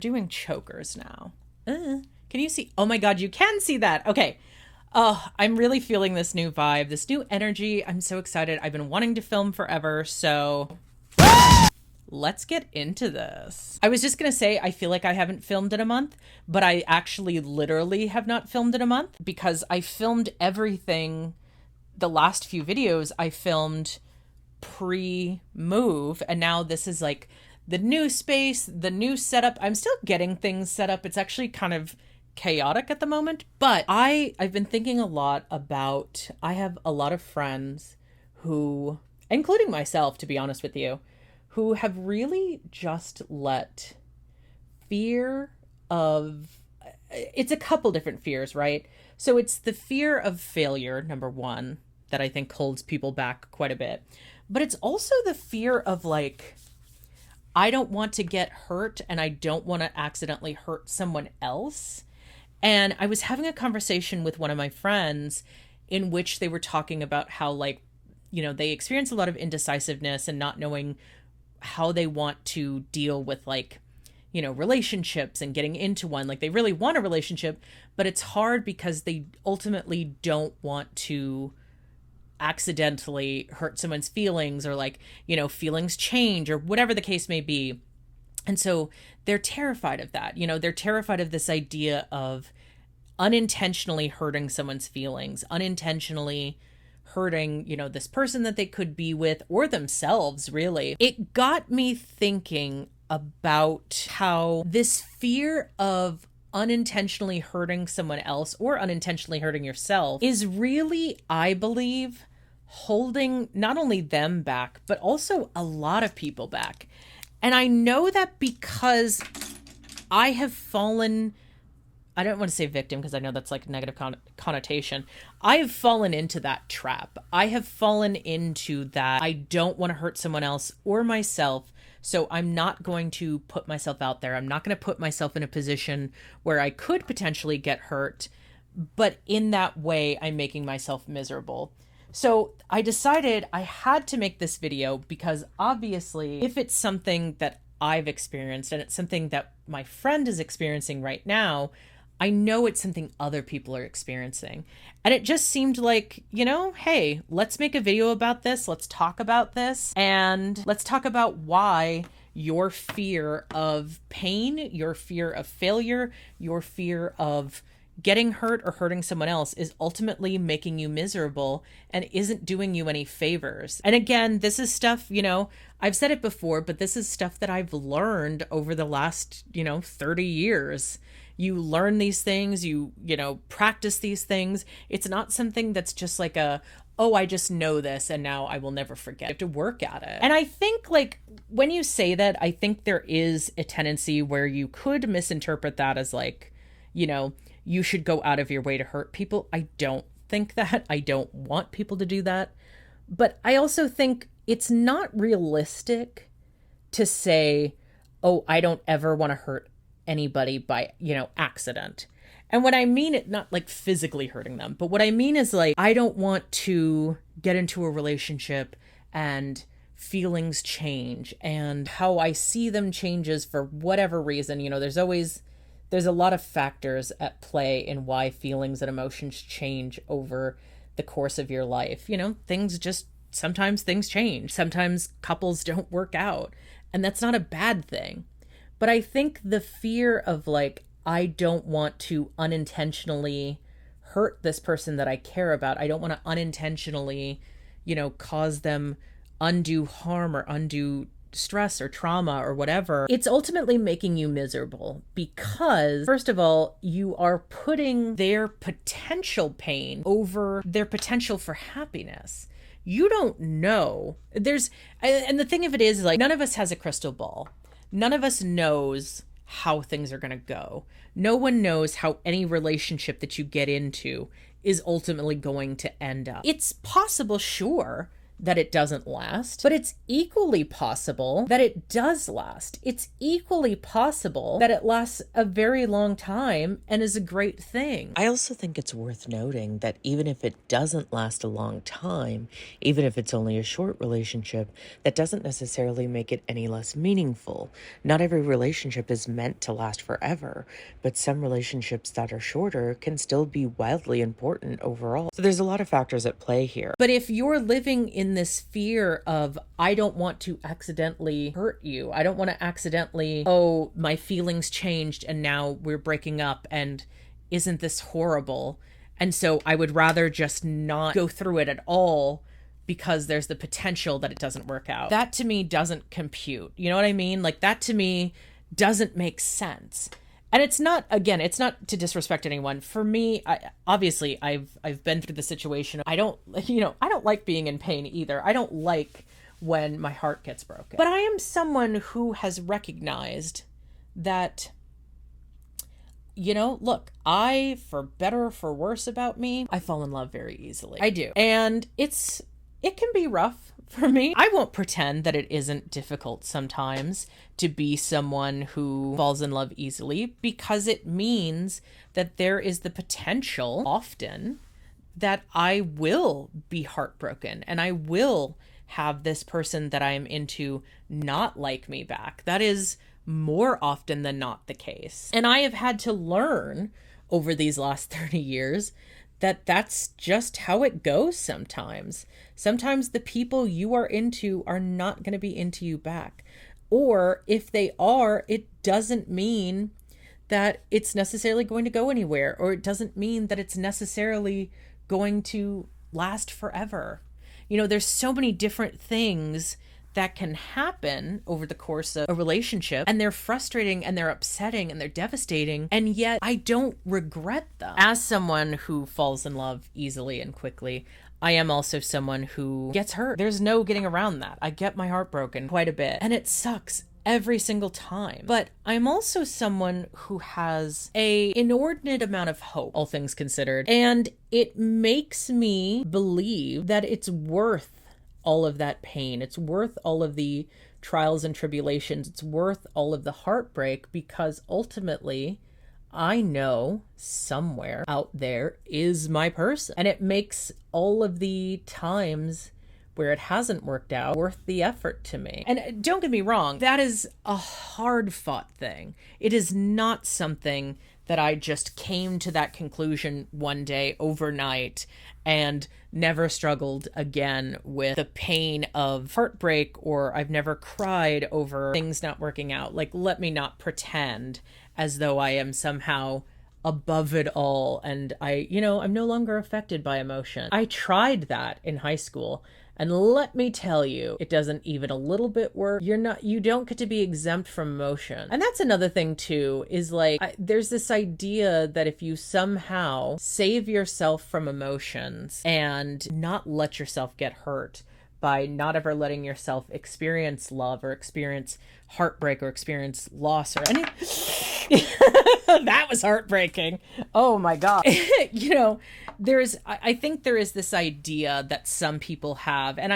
Doing chokers now. Can you see? Oh my God, you can see that. Okay. Oh, I'm really feeling this new vibe, this new energy. I'm so excited. I've been wanting to film forever, so let's get into this. I was just gonna say, I feel like I haven't filmed in a month, but I actually literally have not filmed in a month because I filmed everything. The last few videos I filmed pre-move, and now this is like the new space, the new setup. I'm still getting things set up. It's actually kind of chaotic at the moment, but I've been thinking a lot about, I have a lot of friends who, including myself, to be honest with you, who have really just let fear of, it's a couple different fears, right? So it's the fear of failure, number one, that I think holds people back quite a bit. But it's also the fear of like, I don't want to get hurt and I don't want to accidentally hurt someone else. And I was having a conversation with one of my friends in which they were talking about how, like, you know, they experience a lot of indecisiveness and not knowing how they want to deal with, like, you know, relationships and getting into one. Like, they really want a relationship, but it's hard because they ultimately don't want to accidentally hurt someone's feelings, or, like, you know, feelings change or whatever the case may be. And so they're terrified of that. You know, they're terrified of this idea of unintentionally hurting someone's feelings, unintentionally hurting, you know, this person that they could be with, or themselves, really. It got me thinking about how this fear of unintentionally hurting someone else or unintentionally hurting yourself is really, I believe, holding not only them back, but also a lot of people back. And I know that because I have fallen, I don't want to say victim because I know that's like a negative connotation. I have fallen into that trap. I have fallen into that. I don't want to hurt someone else or myself. So I'm not going to put myself out there. I'm not going to put myself in a position where I could potentially get hurt. But in that way, I'm making myself miserable. So I decided I had to make this video because obviously if it's something that I've experienced and it's something that my friend is experiencing right now, I know it's something other people are experiencing. And it just seemed like, you know, hey, let's make a video about this. Let's talk about this. And let's talk about why your fear of pain, your fear of failure, your fear of getting hurt or hurting someone else is ultimately making you miserable and isn't doing you any favors. And again, this is stuff, you know, I've said it before, but this is stuff that I've learned over the last, 30 years. You learn these things, you practice these things. It's not something that's just like oh, I just know this and now I will never forget. You have to work at it. And I think, like, when you say that, I think there is a tendency where you could misinterpret that as like, you should go out of your way to hurt people. I don't think that. I don't want people to do that. But I also think it's not realistic to say, oh, I don't ever want to hurt anybody by, accident. And what I mean, it not like physically hurting them, but what I mean is like, I don't want to get into a relationship and feelings change and how I see them changes for whatever reason. There's a lot of factors at play in why feelings and emotions change over the course of your life. Sometimes things change. Sometimes couples don't work out, and that's not a bad thing. But I think the fear of like, I don't want to unintentionally hurt this person that I care about. I don't want to unintentionally, cause them undue harm or undue stress or trauma or whatever. It's ultimately making you miserable because, first of all, you are putting their potential pain over their potential for happiness. You don't know. And the thing of it is, like, none of us has a crystal ball. None of us knows how things are going to go. No one knows how any relationship that you get into is ultimately going to end up. It's possible, sure, that it doesn't last, but it's equally possible that it does last. It's equally possible that it lasts a very long time and is a great thing. I also think it's worth noting that even if it doesn't last a long time, even if it's only a short relationship, that doesn't necessarily make it any less meaningful. Not every relationship is meant to last forever, but some relationships that are shorter can still be wildly important overall. So there's a lot of factors at play here. But if you're living in this fear of, I don't want to accidentally hurt you, I don't want to accidentally, oh, my feelings changed and now we're breaking up and isn't this horrible? And so I would rather just not go through it at all because there's the potential that it doesn't work out. That to me doesn't compute. You know what I mean? Like that to me doesn't make sense. And it's not, again, it's not to disrespect anyone. For me, obviously I've been through the situation. I don't like being in pain either. I don't like when my heart gets broken. But I am someone who has recognized that, look, for better or for worse about me, I fall in love very easily. I do. And it can be rough for me. I won't pretend that it isn't difficult sometimes to be someone who falls in love easily, because it means that there is the potential often that I will be heartbroken and I will have this person that I am into not like me back. That is more often than not the case. And I have had to learn over these last 30 years that that's just how it goes sometimes. Sometimes the people you are into are not going to be into you back. Or if they are, it doesn't mean that it's necessarily going to go anywhere, or it doesn't mean that it's necessarily going to last forever. There's so many different things that can happen over the course of a relationship, and they're frustrating and they're upsetting and they're devastating, and yet I don't regret them. As someone who falls in love easily and quickly, I am also someone who gets hurt. There's no getting around that. I get my heart broken quite a bit, and it sucks every single time. But I'm also someone who has an inordinate amount of hope, all things considered, and it makes me believe that it's worth all of that pain. It's worth all of the trials and tribulations. It's worth all of the heartbreak, because ultimately I know somewhere out there is my person. And it makes all of the times where it hasn't worked out worth the effort to me. And don't get me wrong, that is a hard fought thing. It is not something that I just came to that conclusion one day overnight and never struggled again with the pain of heartbreak, or I've never cried over things not working out. Like, let me not pretend as though I am somehow above it all and I'm no longer affected by emotion. I tried that in high school, and let me tell you, it doesn't even a little bit work. You don't get to be exempt from emotion. And that's another thing too, is there's this idea that if you somehow save yourself from emotions and not let yourself get hurt by not ever letting yourself experience love or experience heartbreak or experience loss or any that was heartbreaking. Oh my God. I think there is this idea that some people have, and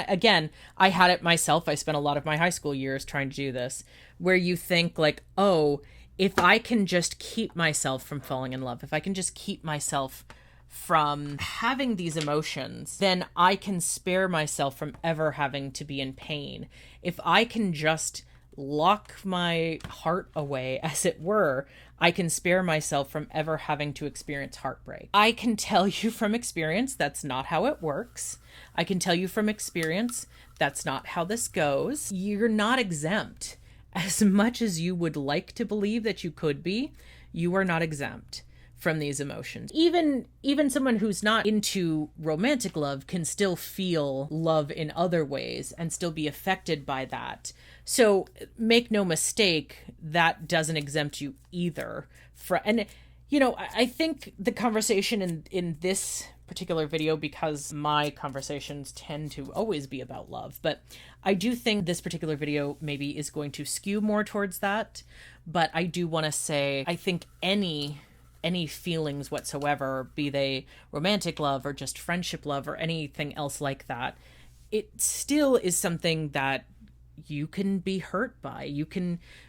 I had it myself. I spent a lot of my high school years trying to do this, where you think like, oh, if I can just keep myself from falling in love, if I can just keep myself from having these emotions, then I can spare myself from ever having to be in pain. If I can just lock my heart away, as it were, I can spare myself from ever having to experience heartbreak. I can tell you from experience that's not how it works. I can tell you from experience that's not how this goes. You're not exempt. As much as you would like to believe that you could be, you are not exempt from these emotions. Even someone who's not into romantic love can still feel love in other ways and still be affected by that. So make no mistake, that doesn't exempt you either. I think the conversation in this particular video, because my conversations tend to always be about love, but I do think this particular video maybe is going to skew more towards that. But I do want to say, I think any feelings whatsoever, be they romantic love or just friendship love or anything else like that, it still is something that you can be hurt by.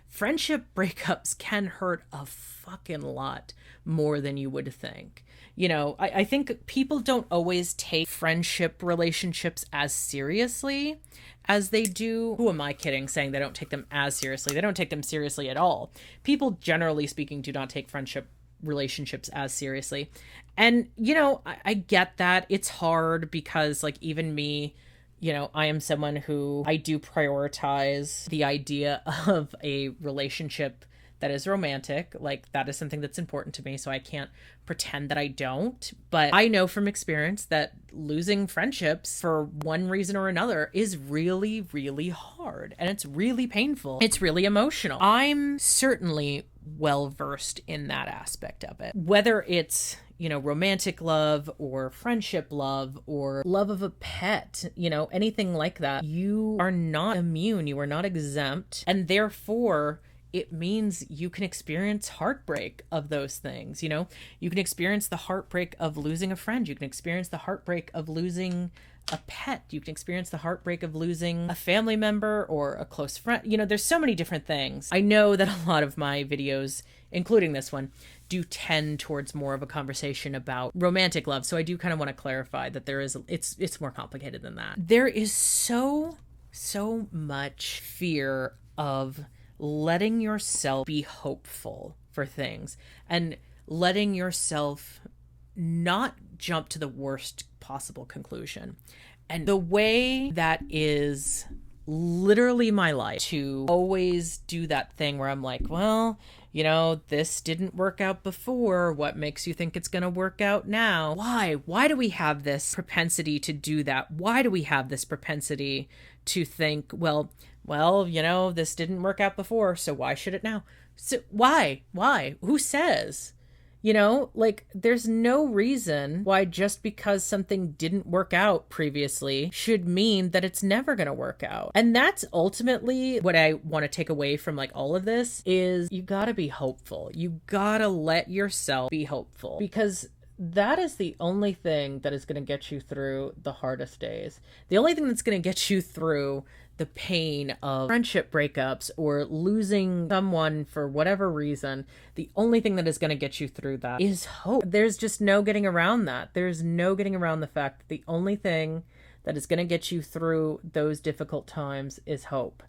Friendship breakups can hurt a fucking lot more than you would think. I think people don't always take friendship relationships as seriously as they do. Who am I kidding saying they don't take them as seriously? They don't take them seriously at all. People, generally speaking, do not take friendship relationships as seriously. And, I get that. It's hard because, like, even me, I am someone who I do prioritize the idea of a relationship that is romantic. Like, that is something that's important to me, so I can't pretend that I don't. But I know from experience that losing friendships for one reason or another is really, really hard. And it's really painful. It's really emotional. I'm certainly well versed in that aspect of it. Whether it's romantic love or friendship love or love of a pet, anything like that, you are not immune, you are not exempt. And therefore, it means you can experience heartbreak of those things. You can experience the heartbreak of losing a friend. You can experience the heartbreak of losing a pet. You can experience the heartbreak of losing a family member or a close friend. There's so many different things. I know that a lot of my videos, including this one, do tend towards more of a conversation about romantic love. So I do kind of want to clarify that it's more complicated than that. There is so much fear of letting yourself be hopeful for things and letting yourself not jump to the worst possible conclusion. And the way that is literally my life, to always do that thing where I'm like, well, this didn't work out before. What makes you think it's going to work out now? Why do we have this propensity to do that? Why do we have this propensity to think, well, this didn't work out before, so why should it now? So why? Who says? There's no reason why just because something didn't work out previously should mean that it's never going to work out. And that's ultimately what I want to take away from all of this is you got to be hopeful. You got to let yourself be hopeful, because that is the only thing that is going to get you through the hardest days. The only thing that's going to get you through the pain of friendship breakups or losing someone for whatever reason, the only thing that is going to get you through that is hope. There's just no getting around that. There's no getting around the fact that the only thing that is going to get you through those difficult times is hope.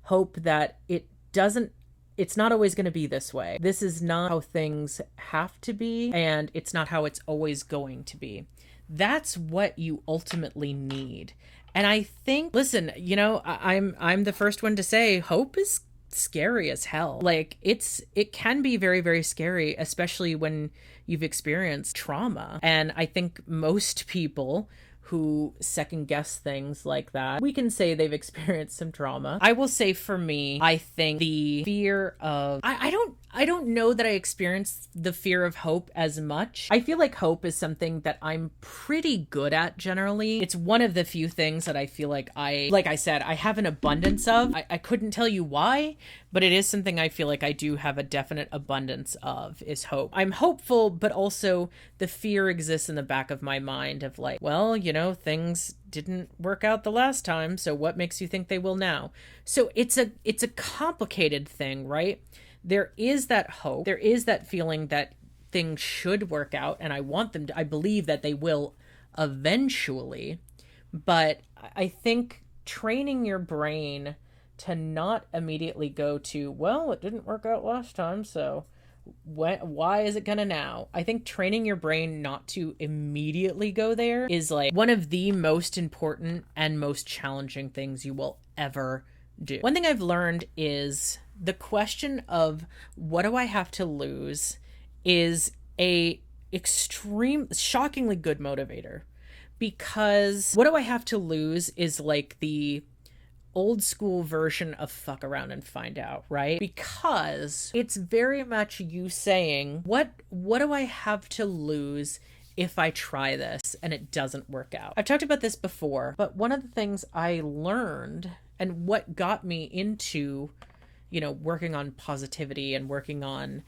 Hope that it's not always going to be this way. This is not how things have to be, and it's not how it's always going to be. That's what you ultimately need. And I think, listen, I'm the first one to say hope is scary as hell. It can be very, very scary, especially when you've experienced trauma. And I think most people who second guess things like that, we can say they've experienced some trauma. I will say for me, I think the fear of, I don't know that I experienced the fear of hope as much. I feel like hope is something that I'm pretty good at generally. It's one of the few things that I feel like I said, I have an abundance of. I couldn't tell you why, but it is something I feel like I do have a definite abundance of, is hope. I'm hopeful, but also the fear exists in the back of my mind of things didn't work out the last time, so what makes you think they will now? So it's a complicated thing, right? There is that hope. There is that feeling that things should work out, and I believe that they will eventually. But I think training your brain to not immediately go to, well, it didn't work out last time, so why is it gonna now? I think training your brain not to immediately go there is one of the most important and most challenging things you will ever do. One thing I've learned is the question of what do I have to lose is a shockingly good motivator, because what do I have to lose is the old school version of fuck around and find out, right? Because it's very much you saying, what do I have to lose if I try this and it doesn't work out? I've talked about this before, but one of the things I learned and what got me into working on positivity and working on,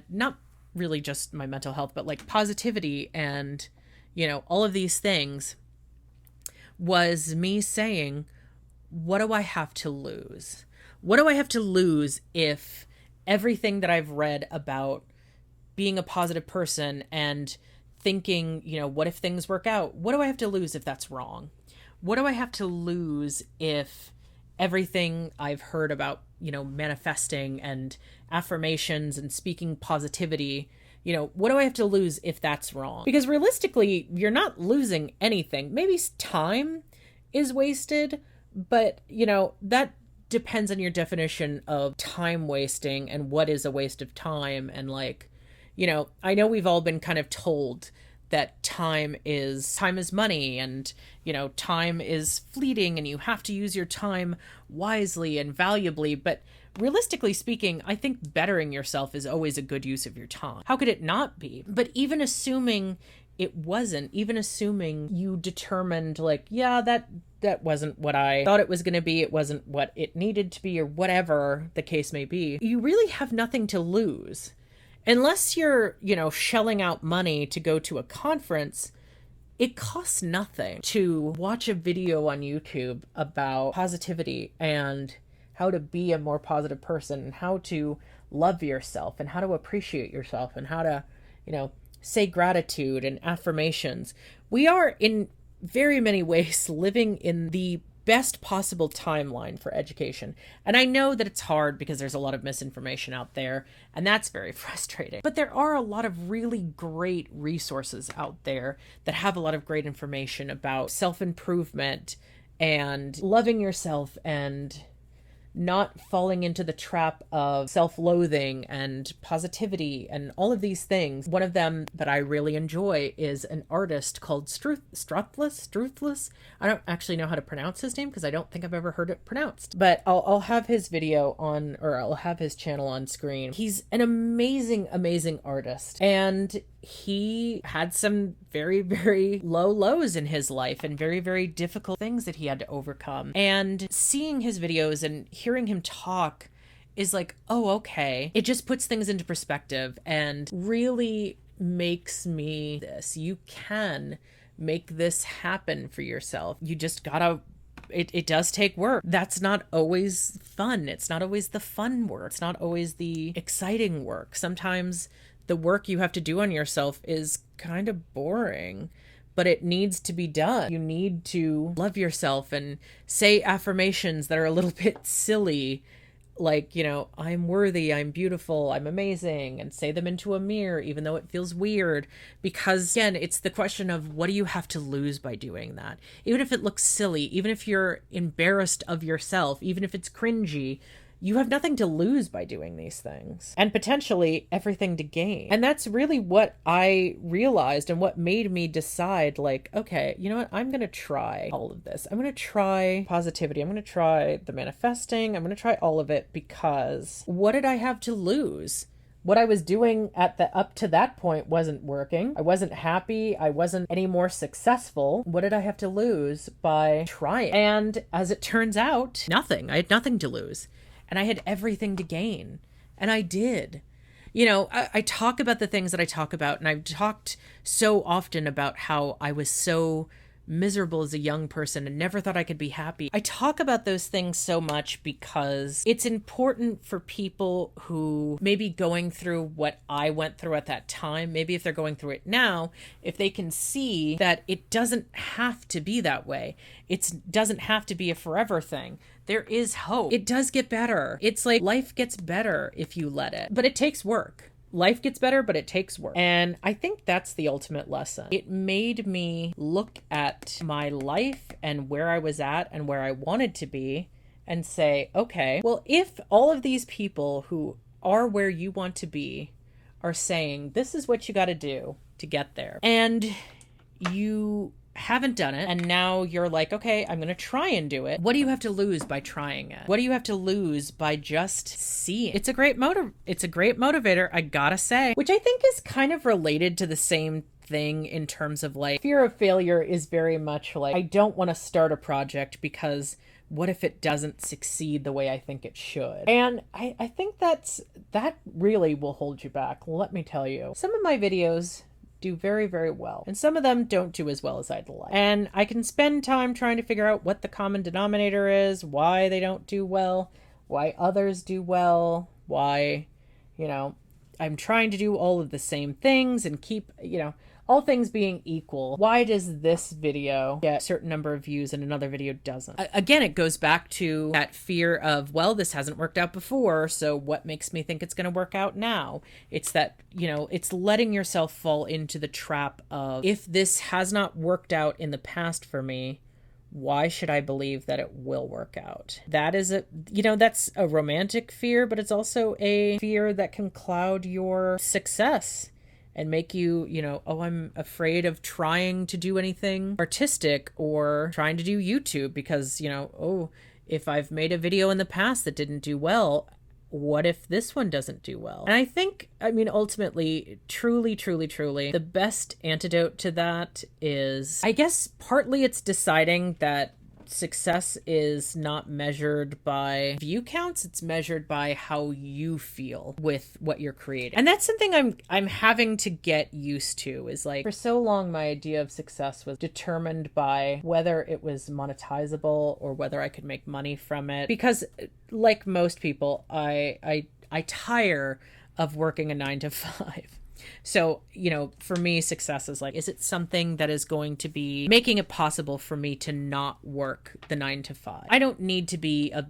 not really just my mental health, but positivity and, all of these things was me saying, what do I have to lose? What do I have to lose if everything that I've read about being a positive person and thinking, what if things work out? What do I have to lose if that's wrong? What do I have to lose if everything I've heard about, manifesting and affirmations and speaking positivity, what do I have to lose if that's wrong? Because realistically, you're not losing anything. Maybe time is wasted, but, that depends on your definition of time wasting and what is a waste of time. And I know we've all been kind of told that time is money, and time is fleeting and you have to use your time wisely and valuably, but realistically speaking, I think bettering yourself is always a good use of your time. How could it not be? But even assuming it wasn't, even assuming you determined that wasn't what I thought it was going to be, it wasn't what it needed to be, or whatever the case may be, you really have nothing to lose. Unless you're, shelling out money to go to a conference, it costs nothing to watch a video on YouTube about positivity and how to be a more positive person and how to love yourself and how to appreciate yourself and how to, say gratitude and affirmations. We are in very many ways living in the best possible timeline for education. And I know that it's hard because there's a lot of misinformation out there, and that's very frustrating. But there are a lot of really great resources out there that have a lot of great information about self-improvement and loving yourself and not falling into the trap of self-loathing and positivity and all of these things. One of them that I really enjoy is an artist called Struthless. I don't actually know how to pronounce his name because I don't think I've ever heard it pronounced. But I'll have his video on, or I'll have his channel on screen. He's an amazing, amazing artist. And he had some very, very low lows in his life and very, very difficult things that he had to overcome. And seeing his videos and hearing him talk is like, oh, okay. It just puts things into perspective and really makes me this. You can make this happen for yourself. You just gotta it does take work. That's not always fun. It's not always the fun work. It's not always the exciting work. Sometimes the work you have to do on yourself is kind of boring, but it needs to be done. You need to love yourself and say affirmations that are a little bit silly, like, I'm worthy, I'm beautiful, I'm amazing, and say them into a mirror, even though it feels weird. Because again, it's the question of what do you have to lose by doing that? Even if it looks silly, even if you're embarrassed of yourself, even if it's cringy, you have nothing to lose by doing these things, and potentially everything to gain. And that's really what I realized and what made me decide, like, okay, you know what? I'm going to try all of this. I'm going to try positivity. I'm going to try the manifesting. I'm going to try all of it, because what did I have to lose? What I was doing up to that point wasn't working. I wasn't happy. I wasn't any more successful. What did I have to lose by trying? And as it turns out, nothing. I had nothing to lose. And I had everything to gain. And I did. I talk about the things that I talk about, and I've talked so often about how I was so miserable as a young person and never thought I could be happy. I talk about those things so much because it's important for people who may be going through what I went through at that time. Maybe if they're going through it now, if they can see that it doesn't have to be that way. It doesn't have to be a forever thing. There is hope. It does get better. It's like life gets better if you let it, but it takes work. Life gets better, but it takes work. And I think that's the ultimate lesson. It made me look at my life and where I was at and where I wanted to be and say, okay, well, if all of these people who are where you want to be are saying, this is what you got to do to get there, and you haven't done it, and now you're like, okay, I'm gonna try and do it. What do you have to lose by trying it? What do you have to lose by just seeing? It's a great motivator, I gotta say, which I think is kind of related to the same thing in terms of like fear of failure is very much like, I don't want to start a project because what if it doesn't succeed the way I think it should? And I think that really will hold you back. Let me tell you, some of my videos do very, very well. And some of them don't do as well as I'd like. And I can spend time trying to figure out what the common denominator is, why they don't do well, why others do well, why, I'm trying to do all of the same things and keep, all things being equal, why does this video get a certain number of views and another video doesn't? Again, it goes back to that fear of, well, this hasn't worked out before, so what makes me think it's going to work out now? It's that, it's letting yourself fall into the trap of, if this has not worked out in the past for me, why should I believe that it will work out? That is that's a romantic fear, but it's also a fear that can cloud your success and make you, I'm afraid of trying to do anything artistic or trying to do YouTube because, if I've made a video in the past that didn't do well, what if this one doesn't do well? And I think, ultimately, truly, the best antidote to that is, I guess, partly it's deciding that success is not measured by view counts, it's measured by how you feel with what you're creating. And that's something I'm having to get used to, is like, for so long my idea of success was determined by whether it was monetizable or whether I could make money from it. Because like most people, I tire of working a 9-to-5. So, for me, success is like, is it something that is going to be making it possible for me to not work the 9-to-5? I don't need to be a,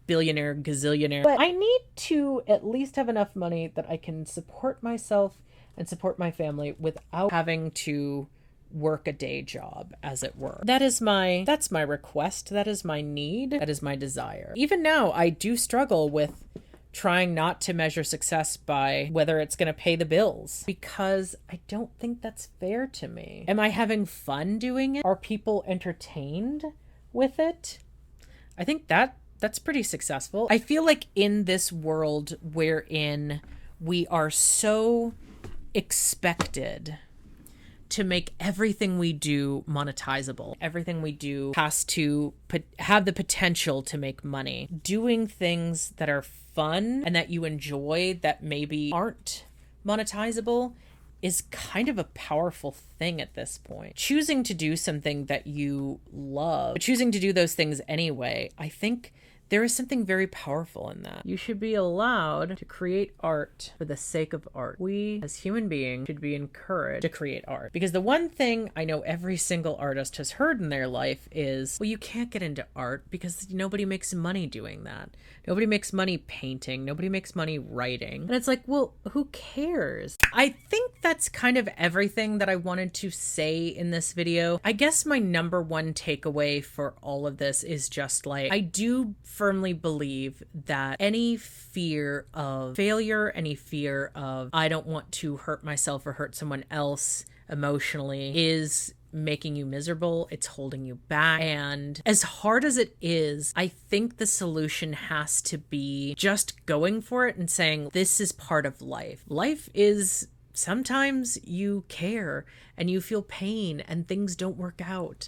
billionaire, gazillionaire, but I need to at least have enough money that I can support myself and support my family without having to work a day job, as it were. That's my request. That is my need. That is my desire. Even now, I do struggle with trying not to measure success by whether it's going to pay the bills, because I don't think that's fair to me. Am I having fun doing it? Are people entertained with it? I think that's pretty successful. I feel like in this world wherein we are so expected to make everything we do monetizable, everything we do has to have the potential to make money. Doing things that are fun and that you enjoy that maybe aren't monetizable is kind of a powerful thing at this point. Choosing to do something that you love, but choosing to do those things anyway, I think there is something very powerful in that. You should be allowed to create art for the sake of art. We, as human beings, should be encouraged to create art. Because the one thing I know every single artist has heard in their life is, well, you can't get into art because nobody makes money doing that. Nobody makes money painting. Nobody makes money writing. And it's like, well, who cares? I think that's kind of everything that I wanted to say in this video. I guess my number one takeaway for all of this is just like, I do firmly believe that any fear of failure, any fear of I don't want to hurt myself or hurt someone else emotionally is making you miserable. It's holding you back. And as hard as it is, I think the solution has to be just going for it and saying, this is part of life. Life is sometimes you care and you feel pain and things don't work out.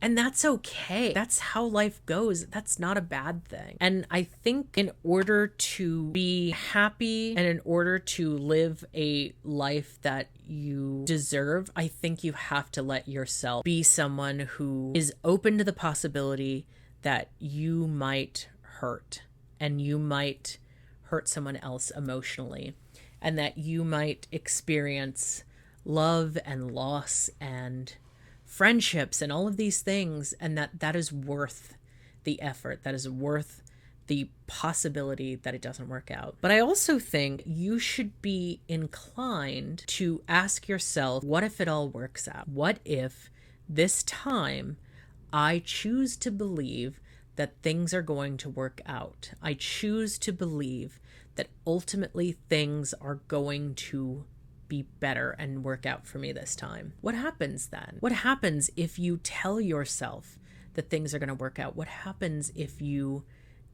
And that's okay. That's how life goes. That's not a bad thing. And I think in order to be happy and in order to live a life that you deserve, I think you have to let yourself be someone who is open to the possibility that you might hurt and you might hurt someone else emotionally and that you might experience love and loss and friendships and all of these things, and that is worth the effort, that is worth the possibility that it doesn't work out. But I also think you should be inclined to ask yourself, what if it all works out? What if this time I choose to believe that things are going to work out? I choose to believe that ultimately things are going to be better and work out for me this time. What happens then? What happens if you tell yourself that things are going to work out? What happens if you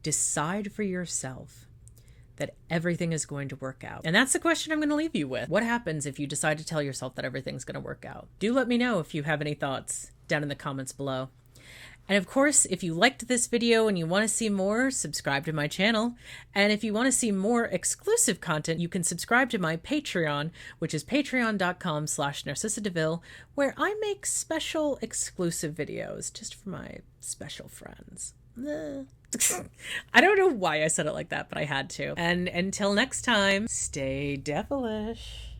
decide for yourself that everything is going to work out? And that's the question I'm going to leave you with. What happens if you decide to tell yourself that everything's going to work out? Do let me know if you have any thoughts down in the comments below. And of course, if you liked this video and you want to see more, subscribe to my channel. And if you want to see more exclusive content, you can subscribe to my Patreon, which is patreon.com/NarcissaDeVille, where I make special exclusive videos just for my special friends. I don't know why I said it like that, but I had to. And until next time, stay devilish.